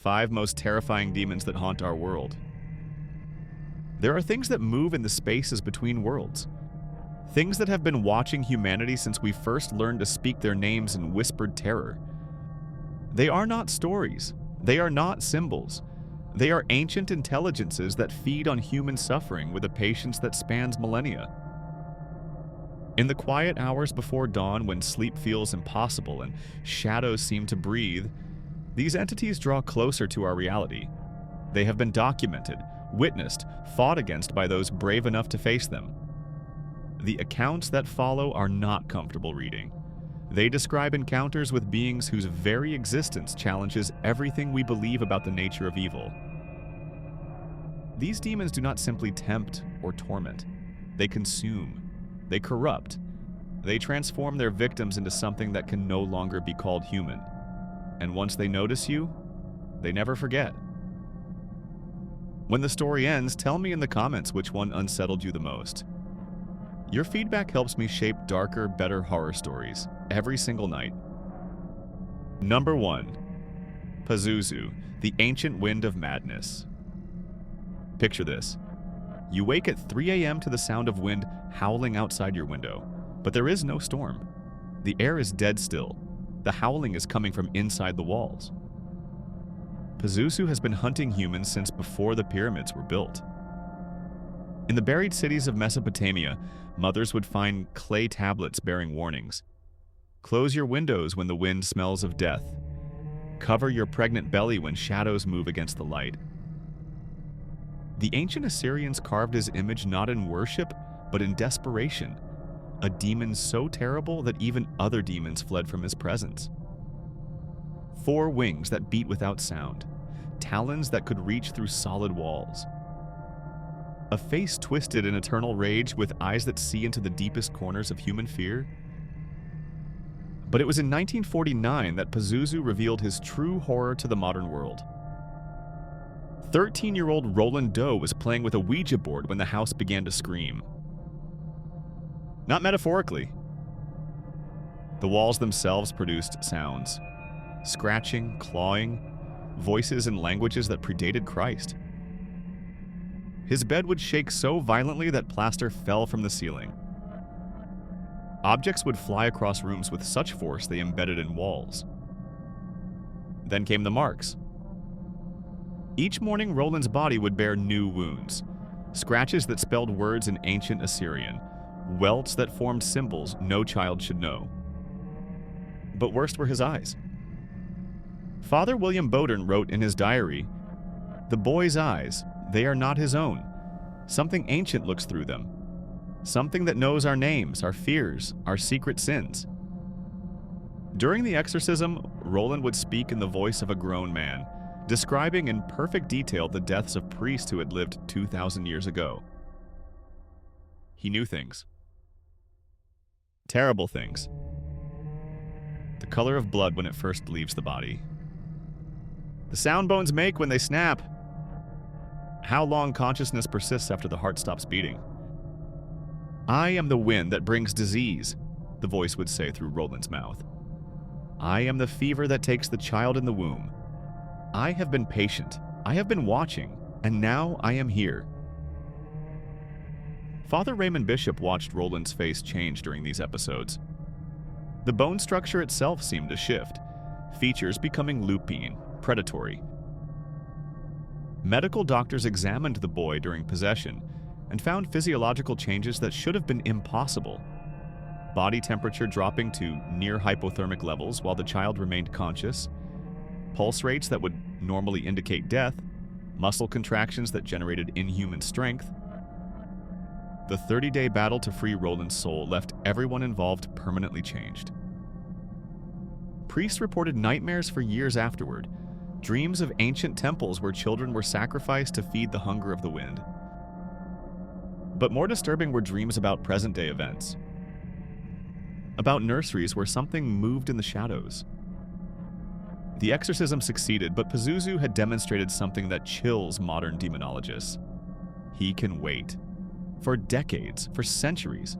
5 most terrifying demons that haunt our world. There are things that move in the spaces between worlds. Things that have been watching humanity since we first learned to speak their names in whispered terror. They are not stories. They are not symbols. They are ancient intelligences that feed on human suffering with a patience that spans millennia. In the quiet hours before dawn, when sleep feels impossible and shadows seem to breathe, these entities draw closer to our reality. They have been documented, witnessed, fought against by those brave enough to face them. The accounts that follow are not comfortable reading. They describe encounters with beings whose very existence challenges everything we believe about the nature of evil. These demons do not simply tempt or torment. They consume. They corrupt. They transform their victims into something that can no longer be called human. And once they notice you, they never forget. When the story ends, tell me in the comments which one unsettled you the most. Your feedback helps me shape darker, better horror stories every single night. Number 1. Pazuzu, the ancient wind of madness. Picture this. You wake at 3 a.m. to the sound of wind howling outside your window, but there is no storm. The air is dead still. The howling is coming from inside the walls. Pazuzu has been hunting humans since before the pyramids were built. In the buried cities of Mesopotamia, mothers would find clay tablets bearing warnings. Close your windows when the wind smells of death. Cover your pregnant belly when shadows move against the light. The ancient Assyrians carved his image not in worship, but in desperation, a demon so terrible that even other demons fled from his presence. 4 wings that beat without sound, talons that could reach through solid walls. A face twisted in eternal rage with eyes that see into the deepest corners of human fear. But it was in 1949 that Pazuzu revealed his true horror to the modern world. 13-year-old Roland Doe was playing with a Ouija board when the house began to scream. Not metaphorically. The walls themselves produced sounds. Scratching, clawing, voices in languages that predated Christ. His bed would shake so violently that plaster fell from the ceiling. Objects would fly across rooms with such force they embedded in walls. Then came the marks. Each morning, Roland's body would bear new wounds. Scratches that spelled words in ancient Assyrian. Welts that formed symbols no child should know. But worst were his eyes. Father William Bowden wrote in his diary, "The boy's eyes, they are not his own. Something ancient looks through them. Something that knows our names, our fears, our secret sins." During the exorcism, Roland would speak in the voice of a grown man, describing in perfect detail the deaths of priests who had lived 2,000 years ago. He knew things. Terrible things. The color of blood when it first leaves the body. The sound bones make when they snap. How long consciousness persists after the heart stops beating. "I am the wind that brings disease," the voice would say through Roland's mouth. "I am the fever that takes the child in the womb. I have been patient, I have been watching, and now I am here." Father Raymond Bishop watched Roland's face change during these episodes. The bone structure itself seemed to shift, features becoming lupine, predatory. Medical doctors examined the boy during possession and found physiological changes that should have been impossible. Body temperature dropping to near hypothermic levels while the child remained conscious, pulse rates that would normally indicate death, muscle contractions that generated inhuman strength. The 30-day battle to free Roland's soul left everyone involved permanently changed. Priests reported nightmares for years afterward, dreams of ancient temples where children were sacrificed to feed the hunger of the wind. But more disturbing were dreams about present-day events. About nurseries where something moved in the shadows. The exorcism succeeded, but Pazuzu had demonstrated something that chills modern demonologists. He can wait. For decades, for centuries.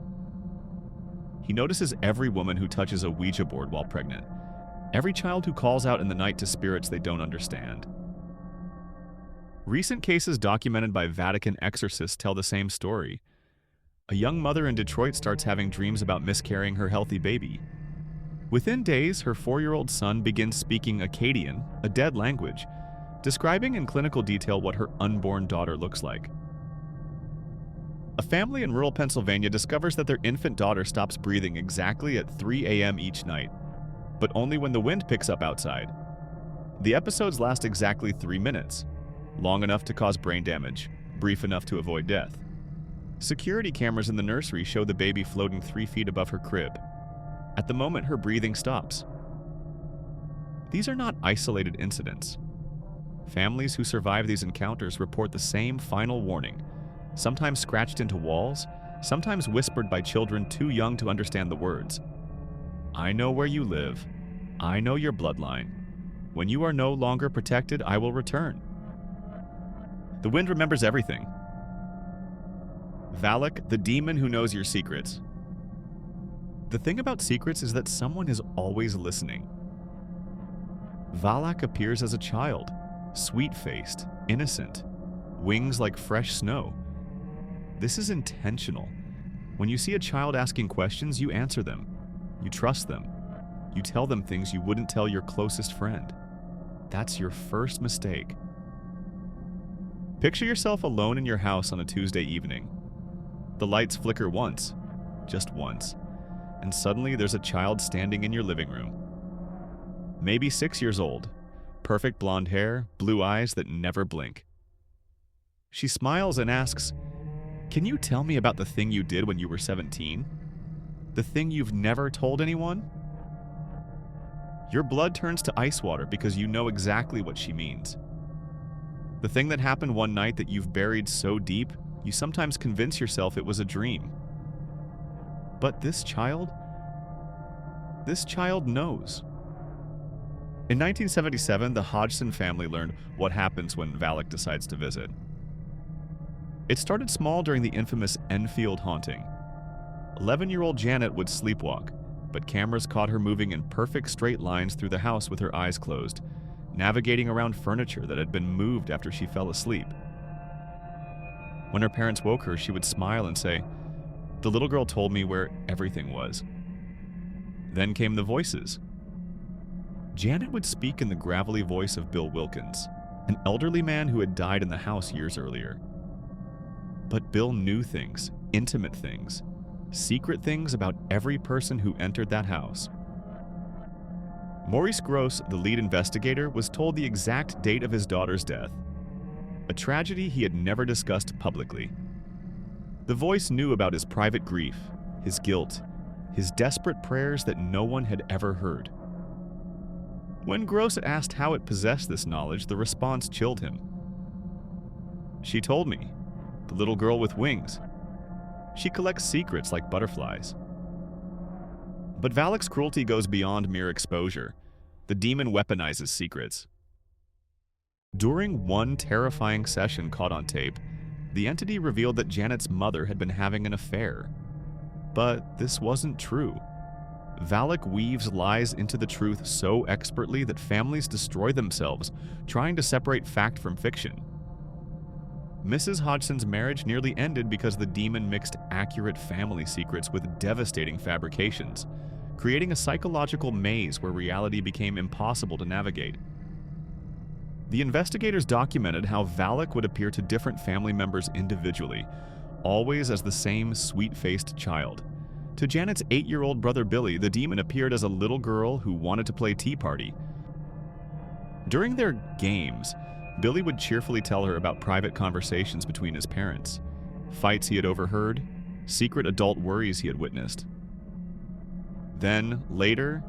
He notices every woman who touches a Ouija board while pregnant. Every child who calls out in the night to spirits they don't understand. Recent cases documented by Vatican exorcists tell the same story. A young mother in Detroit starts having dreams about miscarrying her healthy baby. Within days, her 4-year-old son begins speaking Akkadian, a dead language, describing in clinical detail what her unborn daughter looks like. A family in rural Pennsylvania discovers that their infant daughter stops breathing exactly at 3 a.m. each night, but only when the wind picks up outside. The episodes last exactly 3 minutes, long enough to cause brain damage, brief enough to avoid death. Security cameras in the nursery show the baby floating 3 feet above her crib. At the moment her breathing stops. These are not isolated incidents. Families who survive these encounters report the same final warning, sometimes scratched into walls, sometimes whispered by children too young to understand the words. I know where you live. I know your bloodline. When you are no longer protected, I will return. The wind remembers everything. Valak, the demon who knows your secrets. The thing about secrets is that someone is always listening. Valak appears as a child, sweet-faced, innocent, wings like fresh snow. This is intentional. When you see a child asking questions, you answer them. You trust them. You tell them things you wouldn't tell your closest friend. That's your first mistake. Picture yourself alone in your house on a Tuesday evening. The lights flicker once, just once, and suddenly there's a child standing in your living room. Maybe 6 years old, perfect blonde hair, blue eyes that never blink. She smiles and asks, "Can you tell me about the thing you did when you were 17? The thing you've never told anyone?" Your blood turns to ice water because you know exactly what she means. The thing that happened one night that you've buried so deep, you sometimes convince yourself it was a dream. But this child knows. In 1977, the Hodgson family learned what happens when Valak decides to visit. It started small during the infamous Enfield haunting. 11-year-old Janet would sleepwalk, but cameras caught her moving in perfect straight lines through the house with her eyes closed, navigating around furniture that had been moved after she fell asleep. When her parents woke her, she would smile and say, "The little girl told me where everything was." Then came the voices. Janet would speak in the gravelly voice of Bill Wilkins, an elderly man who had died in the house years earlier. But Bill knew things, intimate things, secret things about every person who entered that house. Maurice Gross, the lead investigator, was told the exact date of his daughter's death, a tragedy he had never discussed publicly. The voice knew about his private grief, his guilt, his desperate prayers that no one had ever heard. When Gross asked how it possessed this knowledge, the response chilled him. "She told me, the little girl with wings. She collects secrets like butterflies." But Valak's cruelty goes beyond mere exposure. The demon weaponizes secrets. During one terrifying session caught on tape, the entity revealed that Janet's mother had been having an affair. But this wasn't true. Valak weaves lies into the truth so expertly that families destroy themselves, trying to separate fact from fiction. Mrs. Hodgson's marriage nearly ended because the demon mixed accurate family secrets with devastating fabrications, creating a psychological maze where reality became impossible to navigate. The investigators documented how Valak would appear to different family members individually, always as the same sweet-faced child. To Janet's 8-year-old brother Billy, the demon appeared as a little girl who wanted to play Tea Party. During their games, Billy would cheerfully tell her about private conversations between his parents, fights he had overheard, secret adult worries he had witnessed. Then, later,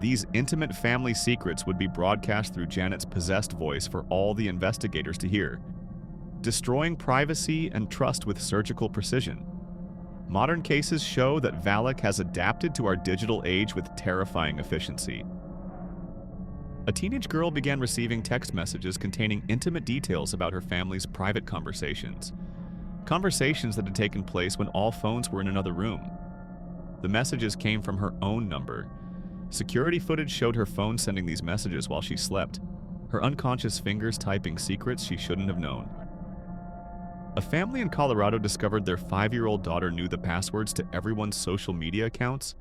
these intimate family secrets would be broadcast through Janet's possessed voice for all the investigators to hear, destroying privacy and trust with surgical precision. Modern cases show that Valak has adapted to our digital age with terrifying efficiency. A teenage girl began receiving text messages containing intimate details about her family's private conversations, conversations that had taken place when all phones were in another room. The messages came from her own number. Security footage showed her phone sending these messages while she slept. her unconscious fingers typing secrets she shouldn't have known. A family in Colorado discovered their 5-year-old daughter knew the passwords to everyone's social media accounts,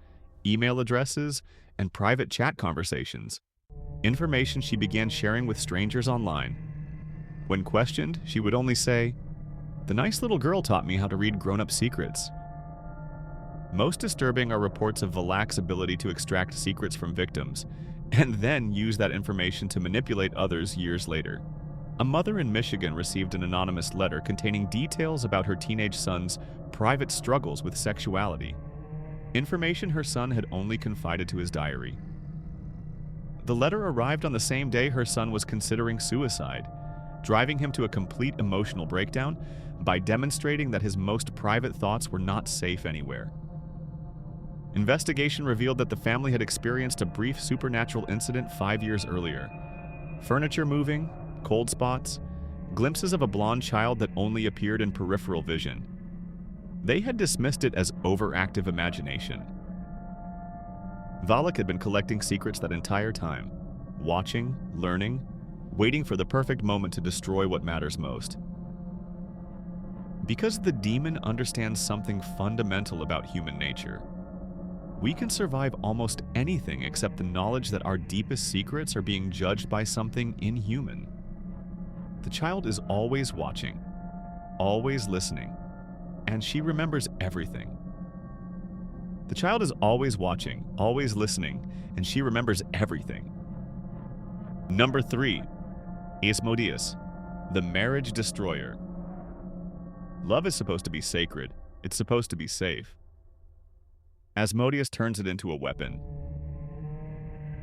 email addresses, and private chat conversations, information she began sharing with strangers online. When questioned, she would only say, "The nice little girl taught me how to read grown-up secrets." Most disturbing are reports of Valak's ability to extract secrets from victims, and then use that information to manipulate others years later. A mother in Michigan received an anonymous letter containing details about her teenage son's private struggles with sexuality, information her son had only confided to his diary. The letter arrived on the same day her son was considering suicide, driving him to a complete emotional breakdown by demonstrating that his most private thoughts were not safe anywhere. Investigation revealed that the family had experienced a brief supernatural incident 5 years earlier. Furniture moving, cold spots, glimpses of a blonde child that only appeared in peripheral vision. They had dismissed it as overactive imagination. Valak had been collecting secrets that entire time, watching, learning, waiting for the perfect moment to destroy what matters most. Because the demon understands something fundamental about human nature, we can survive almost anything except the knowledge that our deepest secrets are being judged by something inhuman. The child is always watching, always listening, and she remembers everything. The child is always watching, always listening, and she remembers everything. Number 3. Asmodeus, the marriage destroyer. Love is supposed to be sacred. It's supposed to be safe. Asmodeus turns it into a weapon.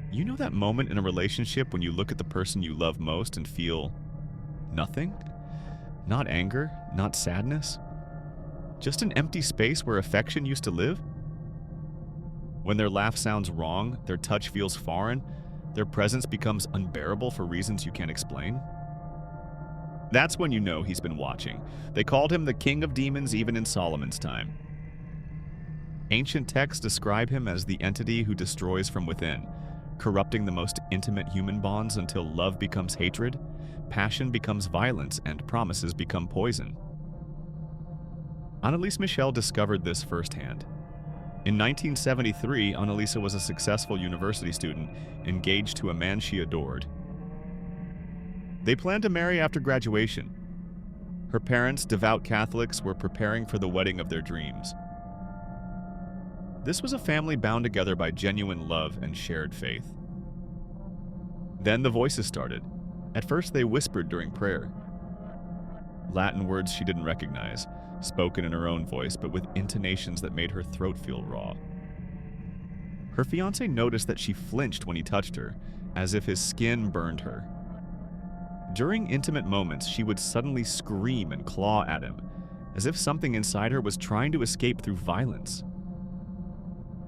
You know that moment in a relationship when you look at the person you love most and feel nothing? Not anger, not sadness. Just an empty space where affection used to live? When their laugh sounds wrong, their touch feels foreign, their presence becomes unbearable for reasons you can't explain? That's when you know he's been watching. They called him the king of demons even in Solomon's time. Ancient texts describe him as the entity who destroys from within, corrupting the most intimate human bonds until love becomes hatred, passion becomes violence, and promises become poison. Annalise Michel discovered this firsthand. In 1973, Annalisa was a successful university student engaged to a man she adored. They planned to marry after graduation. Her parents, devout Catholics, were preparing for the wedding of their dreams. This was a family bound together by genuine love and shared faith. Then the voices started. At first, they whispered during prayer. Latin words she didn't recognize, spoken in her own voice, but with intonations that made her throat feel raw. Her fiancé noticed that she flinched when he touched her, as if his skin burned her. During intimate moments, she would suddenly scream and claw at him, as if something inside her was trying to escape through violence.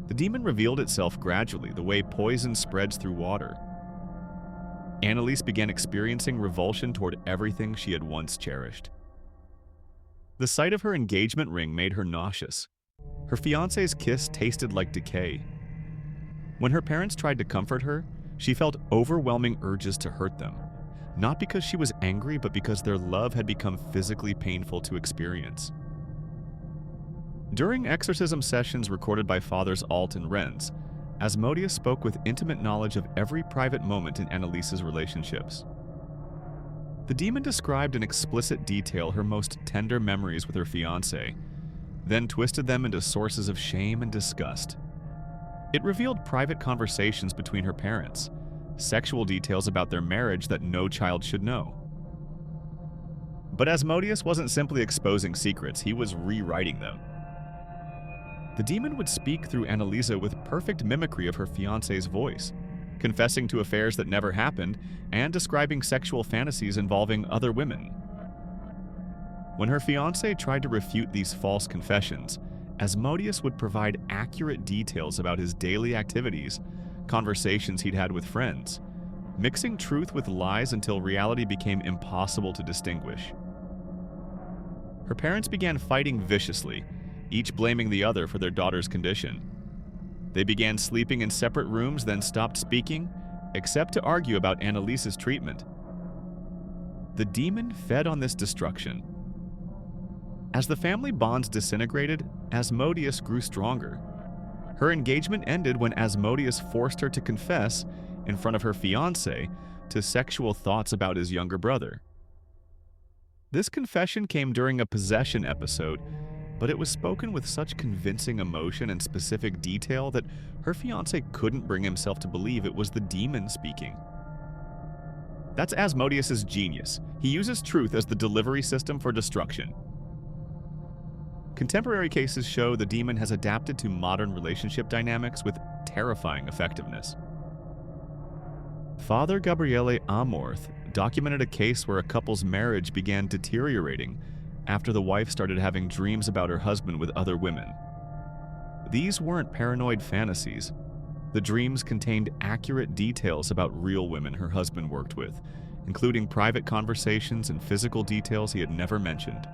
The demon revealed itself gradually, the way poison spreads through water. Annalise began experiencing revulsion toward everything she had once cherished. The sight of her engagement ring made her nauseous. Her fiancé's kiss tasted like decay. When her parents tried to comfort her, she felt overwhelming urges to hurt them, not because she was angry, but because their love had become physically painful to experience. During exorcism sessions recorded by Fathers Alt and Renz, Asmodeus spoke with intimate knowledge of every private moment in Annalise's relationships. The demon described in explicit detail her most tender memories with her fiancé, then twisted them into sources of shame and disgust. It revealed private conversations between her parents, sexual details about their marriage that no child should know. But Asmodeus wasn't simply exposing secrets, he was rewriting them. The demon would speak through Annalisa with perfect mimicry of her fiancé's voice, confessing to affairs that never happened and describing sexual fantasies involving other women. When her fiancé tried to refute these false confessions, Asmodeus would provide accurate details about his daily activities, conversations he'd had with friends, mixing truth with lies until reality became impossible to distinguish. Her parents began fighting viciously, each blaming the other for their daughter's condition. They began sleeping in separate rooms, then stopped speaking, except to argue about Annalise's treatment, The demon fed on this destruction. As the family bonds disintegrated, Asmodeus grew stronger. Her engagement ended when Asmodeus forced her to confess, in front of her fiancé, to sexual thoughts about his younger brother. This confession came during a possession episode, but it was spoken with such convincing emotion and specific detail that her fiancé couldn't bring himself to believe it was the demon speaking. That's Asmodeus' genius. He uses truth as the delivery system for destruction. Contemporary cases show the demon has adapted to modern relationship dynamics with terrifying effectiveness. Father Gabriele Amorth documented a case where a couple's marriage began deteriorating after the wife started having dreams about her husband with other women. These weren't paranoid fantasies. The dreams contained accurate details about real women her husband worked with, including private conversations and physical details he had never mentioned.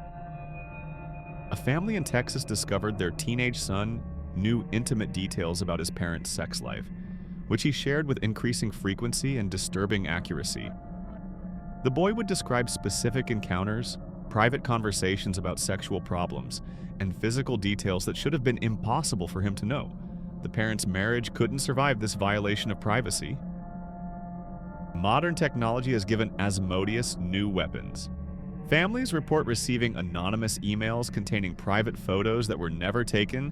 A family in Texas discovered their teenage son knew intimate details about his parents' sex life, which he shared with increasing frequency and disturbing accuracy. The boy would describe specific encounters, private conversations about sexual problems, and physical details that should have been impossible for him to know. The parents' marriage couldn't survive this violation of privacy. Modern technology has given Asmodeus new weapons. Families report receiving anonymous emails containing private photos that were never taken,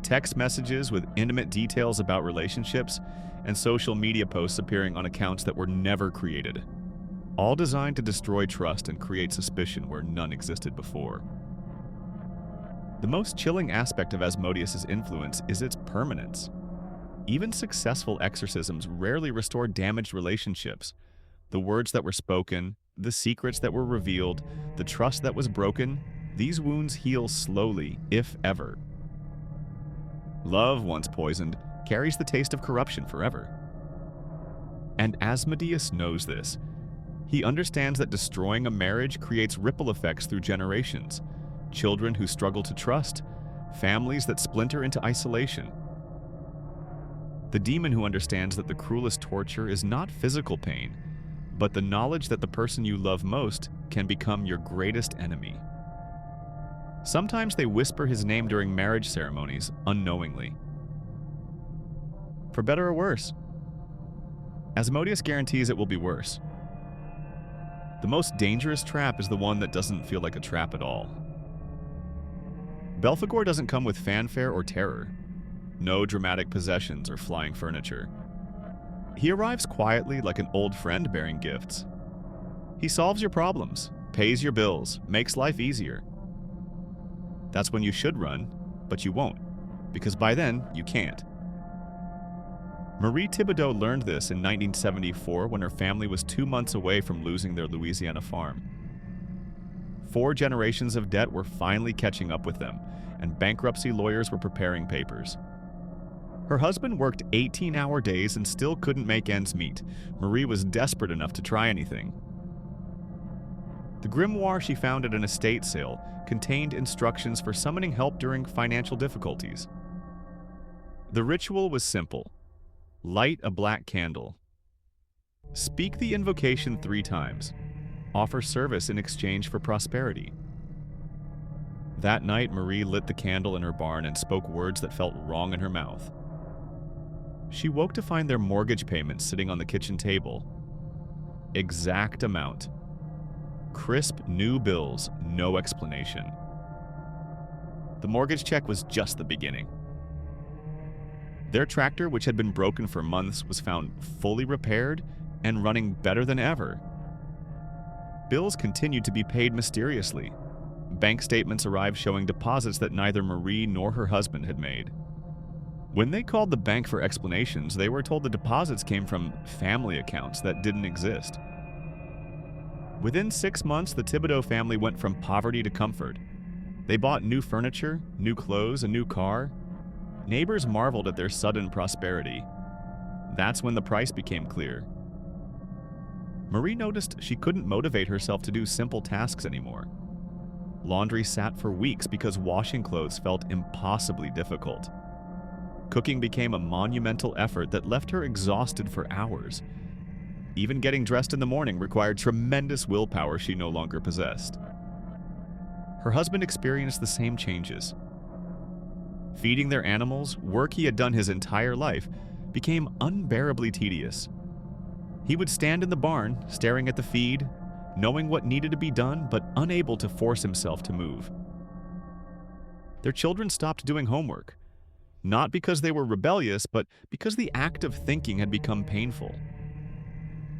text messages with intimate details about relationships, and social media posts appearing on accounts that were never created, all designed to destroy trust and create suspicion where none existed before. The most chilling aspect of Asmodeus' influence is its permanence. Even successful exorcisms rarely restore damaged relationships. The words that were spoken, the secrets that were revealed, the trust that was broken, these wounds heal slowly, if ever. Love, once poisoned, carries the taste of corruption forever. And Asmodeus knows this. He understands that destroying a marriage creates ripple effects through generations. Children who struggle to trust, families that splinter into isolation. The demon who understands that the cruelest torture is not physical pain, but the knowledge that the person you love most can become your greatest enemy. Sometimes they whisper his name during marriage ceremonies, unknowingly. For better or worse. Asmodeus guarantees it will be worse. The most dangerous trap is the one that doesn't feel like a trap at all. Belphegor doesn't come with fanfare or terror. No dramatic possessions or flying furniture. He arrives quietly like an old friend bearing gifts. He solves your problems, pays your bills, makes life easier. That's when you should run, but you won't, because by then, you can't. Marie Thibodeau learned this in 1974 when her family was 2 months away from losing their Louisiana farm. 4 generations of debt were finally catching up with them, and bankruptcy lawyers were preparing papers. Her husband worked 18-hour days and still couldn't make ends meet. Marie was desperate enough to try anything. The grimoire she found at an estate sale contained instructions for summoning help during financial difficulties. The ritual was simple. Light a black candle. Speak the invocation 3 times. Offer service in exchange for prosperity. That night, Marie lit the candle in her barn and spoke words that felt wrong in her mouth. She woke to find their mortgage payments sitting on the kitchen table. Exact amount. Crisp new bills, no explanation. The mortgage check was just the beginning. Their tractor, which had been broken for months, was found fully repaired and running better than ever. Bills continued to be paid mysteriously. Bank statements arrived showing deposits that neither Marie nor her husband had made. When they called the bank for explanations, they were told the deposits came from family accounts that didn't exist. Within 6 months, the Thibodeau family went from poverty to comfort. They bought new furniture, new clothes, a new car. Neighbors marveled at their sudden prosperity. That's when the price became clear. Marie noticed she couldn't motivate herself to do simple tasks anymore. Laundry sat for weeks because washing clothes felt impossibly difficult. Cooking became a monumental effort that left her exhausted for hours. Even getting dressed in the morning required tremendous willpower she no longer possessed. Her husband experienced the same changes. Feeding their animals, work he had done his entire life, became unbearably tedious. He would stand in the barn, staring at the feed, knowing what needed to be done, but unable to force himself to move. Their children stopped doing homework, not because they were rebellious, but because the act of thinking had become painful.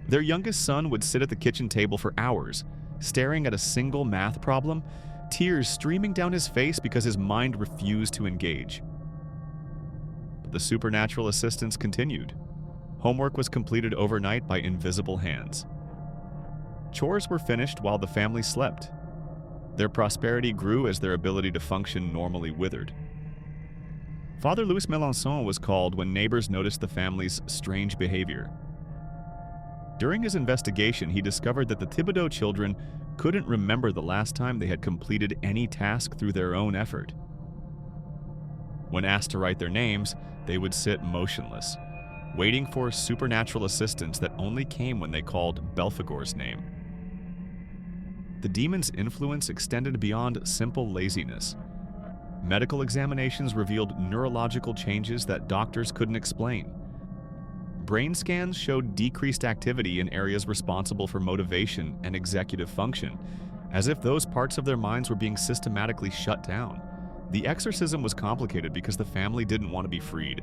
Their youngest son would sit at the kitchen table for hours, staring at a single math problem, tears streaming down his face because his mind refused to engage. But the supernatural assistance continued. Homework was completed overnight by invisible hands. Chores were finished while the family slept. Their prosperity grew as their ability to function normally withered. Father Louis Melançon was called when neighbors noticed the family's strange behavior. During his investigation, he discovered that the Thibodeau children couldn't remember the last time they had completed any task through their own effort. When asked to write their names, they would sit motionless, waiting for supernatural assistance that only came when they called Belphegor's name. The demon's influence extended beyond simple laziness. Medical examinations revealed neurological changes that doctors couldn't explain. Brain scans showed decreased activity in areas responsible for motivation and executive function, as if those parts of their minds were being systematically shut down. The exorcism was complicated because the family didn't want to be freed.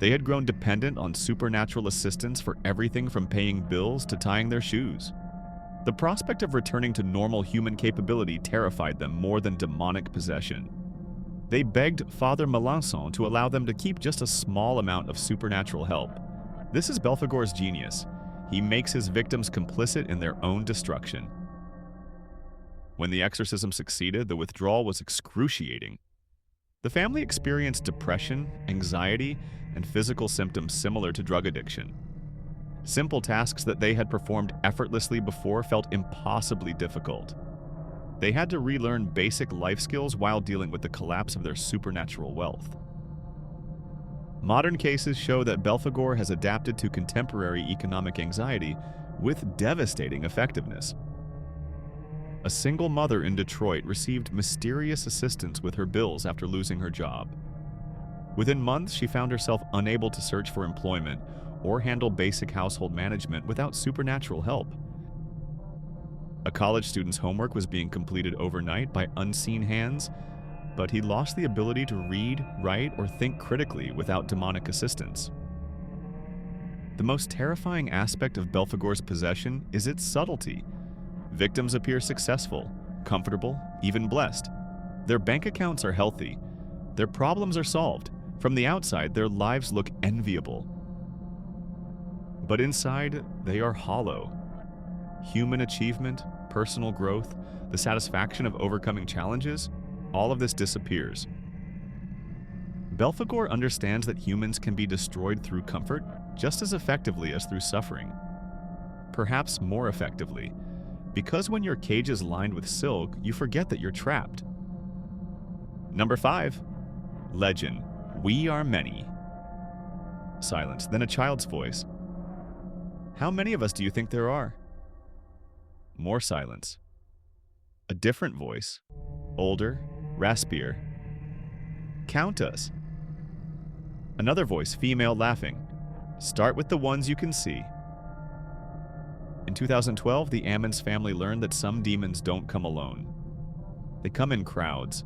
They had grown dependent on supernatural assistance for everything from paying bills to tying their shoes. The prospect of returning to normal human capability terrified them more than demonic possession. They begged Father Melançon to allow them to keep just a small amount of supernatural help. This is Belphegor's genius. He makes his victims complicit in their own destruction. When the exorcism succeeded, the withdrawal was excruciating. The family experienced depression, anxiety, and physical symptoms similar to drug addiction. Simple tasks that they had performed effortlessly before felt impossibly difficult. They had to relearn basic life skills while dealing with the collapse of their supernatural wealth. Modern cases show that Belphegor has adapted to contemporary economic anxiety with devastating effectiveness. A single mother in Detroit received mysterious assistance with her bills after losing her job. Within months, she found herself unable to search for employment or handle basic household management without supernatural help. A college student's homework was being completed overnight by unseen hands, but he lost the ability to read, write, or think critically without demonic assistance. The most terrifying aspect of Belphegor's possession is its subtlety. Victims appear successful, comfortable, even blessed. Their bank accounts are healthy. Their problems are solved. From the outside, their lives look enviable. But inside, they are hollow. Human achievement, personal growth, the satisfaction of overcoming challenges, all of this disappears. Belphegor understands that humans can be destroyed through comfort just as effectively as through suffering. Perhaps more effectively, because when your cage is lined with silk, you forget that you're trapped. Number 5. Legend. We are many. Silence, then a child's voice. How many of us do you think there are? More silence. A different voice. Older, raspier. Count us. Another voice, female, laughing. Start with the ones you can see. In 2012, the Ammons family learned that some demons don't come alone. They come in crowds.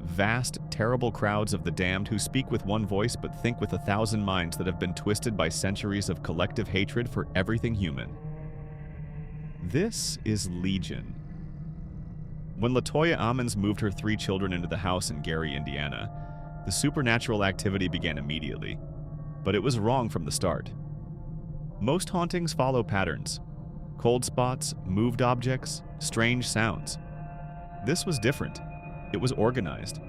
Vast, terrible crowds of the damned who speak with one voice but think with 1,000 minds that have been twisted by centuries of collective hatred for everything human. This is Legion. When LaToya Ammons moved her 3 children into the house in Gary, Indiana, the supernatural activity began immediately, but it was wrong from the start. Most hauntings follow patterns: cold spots, moved objects, strange sounds. This was different. It was organized.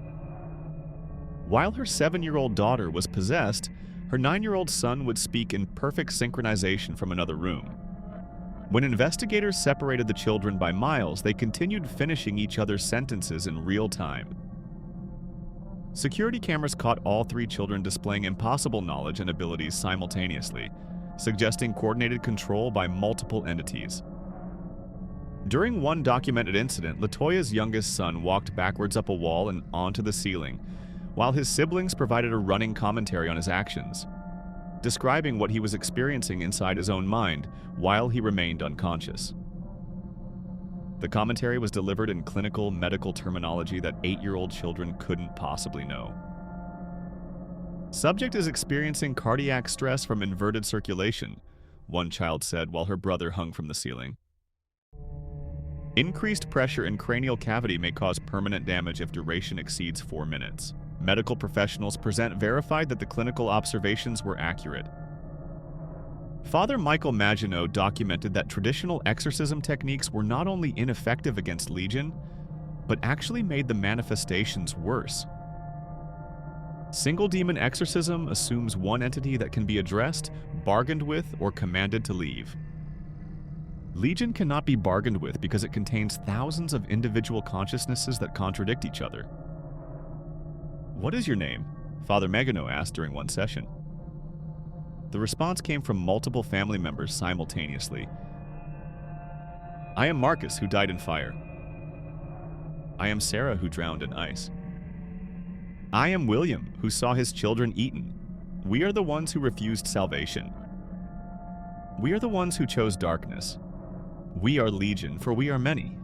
While her 7-year-old daughter was possessed, her 9-year-old son would speak in perfect synchronization from another room. When investigators separated the children by miles, they continued finishing each other's sentences in real time. Security cameras caught all 3 children displaying impossible knowledge and abilities simultaneously. suggesting coordinated control by multiple entities. During one documented incident, Latoya's youngest son walked backwards up a wall and onto the ceiling, while his siblings provided a running commentary on his actions, describing what he was experiencing inside his own mind while he remained unconscious. The commentary was delivered in clinical medical terminology that 8-year-old children couldn't possibly know. Subject is experiencing cardiac stress from inverted circulation, one child said while her brother hung from the ceiling. Increased pressure in cranial cavity may cause permanent damage if duration exceeds 4 minutes. Medical professionals present verified that the clinical observations were accurate. Father Michael Maginot documented that traditional exorcism techniques were not only ineffective against Legion, but actually made the manifestations worse. Single demon exorcism assumes one entity that can be addressed, bargained with, or commanded to leave. Legion cannot be bargained with because it contains thousands of individual consciousnesses that contradict each other. "What is your name?" Father Maginot asked during one session. The response came from multiple family members simultaneously. "I am Marcus, who died in fire. I am Sarah, who drowned in ice. I am William, who saw his children eaten. We are the ones who refused salvation. We are the ones who chose darkness. We are Legion, for we are many."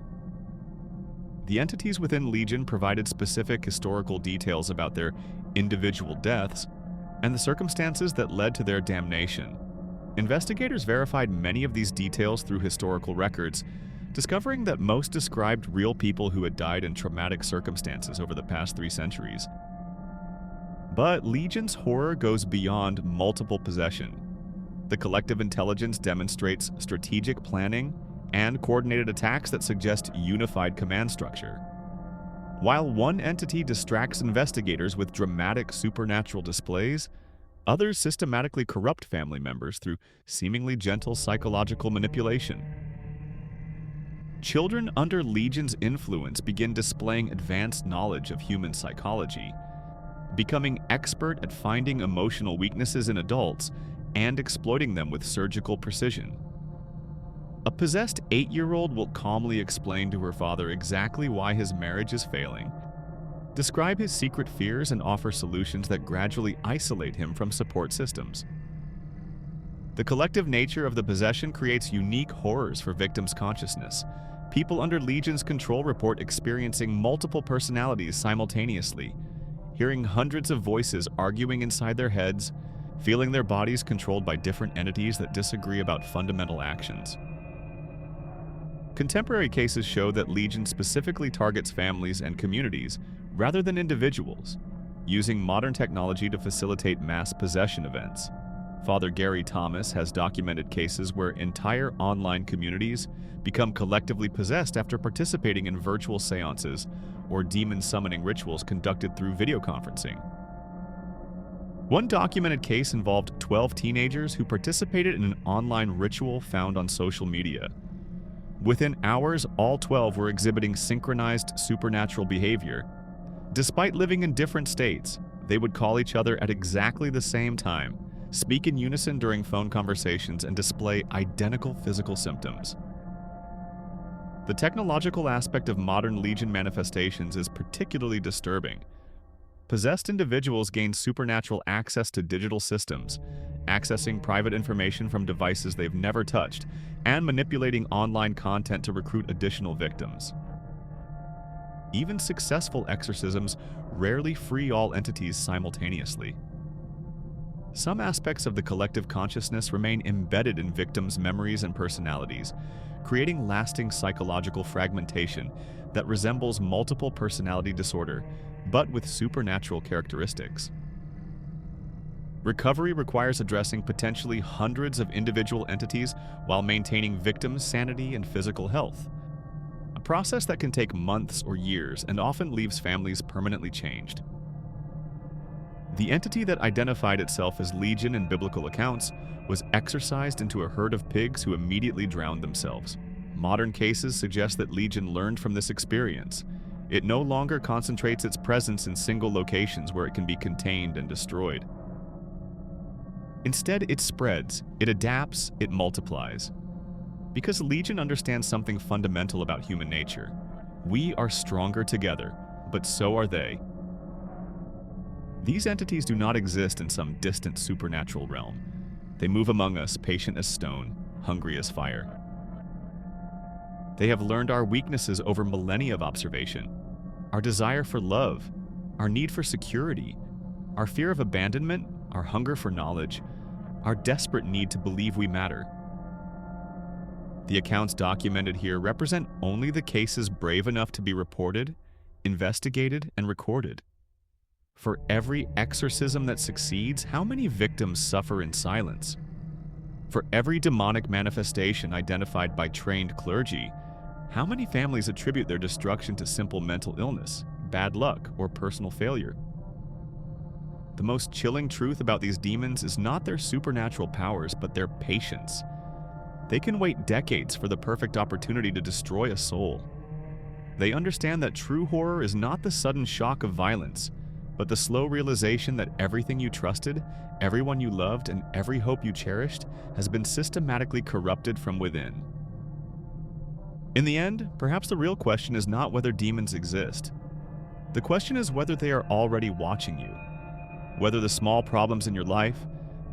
The entities within Legion provided specific historical details about their individual deaths and the circumstances that led to their damnation. Investigators verified many of these details through historical records, discovering that most described real people who had died in traumatic circumstances over the past 3 centuries. But Legion's horror goes beyond multiple possession. The collective intelligence demonstrates strategic planning and coordinated attacks that suggest unified command structure. While one entity distracts investigators with dramatic supernatural displays, others systematically corrupt family members through seemingly gentle psychological manipulation. Children under Legion's influence begin displaying advanced knowledge of human psychology, becoming expert at finding emotional weaknesses in adults and exploiting them with surgical precision. A possessed 8-year-old will calmly explain to her father exactly why his marriage is failing, describe his secret fears, and offer solutions that gradually isolate him from support systems. The collective nature of the possession creates unique horrors for victims' consciousness. People under Legion's control report experiencing multiple personalities simultaneously, hearing hundreds of voices arguing inside their heads, feeling their bodies controlled by different entities that disagree about fundamental actions. Contemporary cases show that Legion specifically targets families and communities rather than individuals, using modern technology to facilitate mass possession events. Father Gary Thomas has documented cases where entire online communities become collectively possessed after participating in virtual seances or demon summoning rituals conducted through video conferencing. One documented case involved 12 teenagers who participated in an online ritual found on social media. Within hours, all 12 were exhibiting synchronized supernatural behavior. Despite living in different states, they would call each other at exactly the same time, speak in unison during phone conversations, and display identical physical symptoms. The technological aspect of modern Legion manifestations is particularly disturbing. Possessed individuals gain supernatural access to digital systems, accessing private information from devices they've never touched, and manipulating online content to recruit additional victims. Even successful exorcisms rarely free all entities simultaneously. Some aspects of the collective consciousness remain embedded in victims' memories and personalities, creating lasting psychological fragmentation that resembles multiple personality disorder, but with supernatural characteristics. Recovery requires addressing potentially hundreds of individual entities while maintaining victims' sanity and physical health. A process that can take months or years and often leaves families permanently changed. The entity that identified itself as Legion in biblical accounts was exorcised into a herd of pigs who immediately drowned themselves. Modern cases suggest that Legion learned from this experience. It no longer concentrates its presence in single locations where it can be contained and destroyed. Instead, it spreads, it adapts, it multiplies. Because Legion understands something fundamental about human nature. We are stronger together, but so are they. These entities do not exist in some distant supernatural realm. They move among us, patient as stone, hungry as fire. They have learned our weaknesses over millennia of observation, our desire for love, our need for security, our fear of abandonment, our hunger for knowledge, our desperate need to believe we matter. The accounts documented here represent only the cases brave enough to be reported, investigated, and recorded. For every exorcism that succeeds, how many victims suffer in silence? For every demonic manifestation identified by trained clergy, how many families attribute their destruction to simple mental illness, bad luck, or personal failure? The most chilling truth about these demons is not their supernatural powers, but their patience. They can wait decades for the perfect opportunity to destroy a soul. They understand that true horror is not the sudden shock of violence, but the slow realization that everything you trusted, everyone you loved, and every hope you cherished has been systematically corrupted from within. In the end, perhaps the real question is not whether demons exist. The question is whether they are already watching you. Whether the small problems in your life,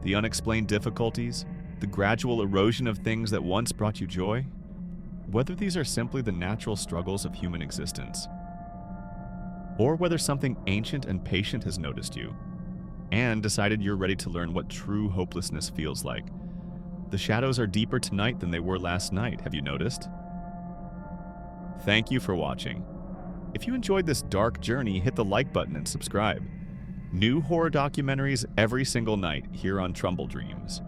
the unexplained difficulties, the gradual erosion of things that once brought you joy, whether these are simply the natural struggles of human existence. Or whether something ancient and patient has noticed you and decided you're ready to learn what true hopelessness feels like. The shadows are deeper tonight than they were last night, have you noticed? Thank you for watching. If you enjoyed this dark journey, hit the like button and subscribe. New horror documentaries every single night here on TrumbleDreams.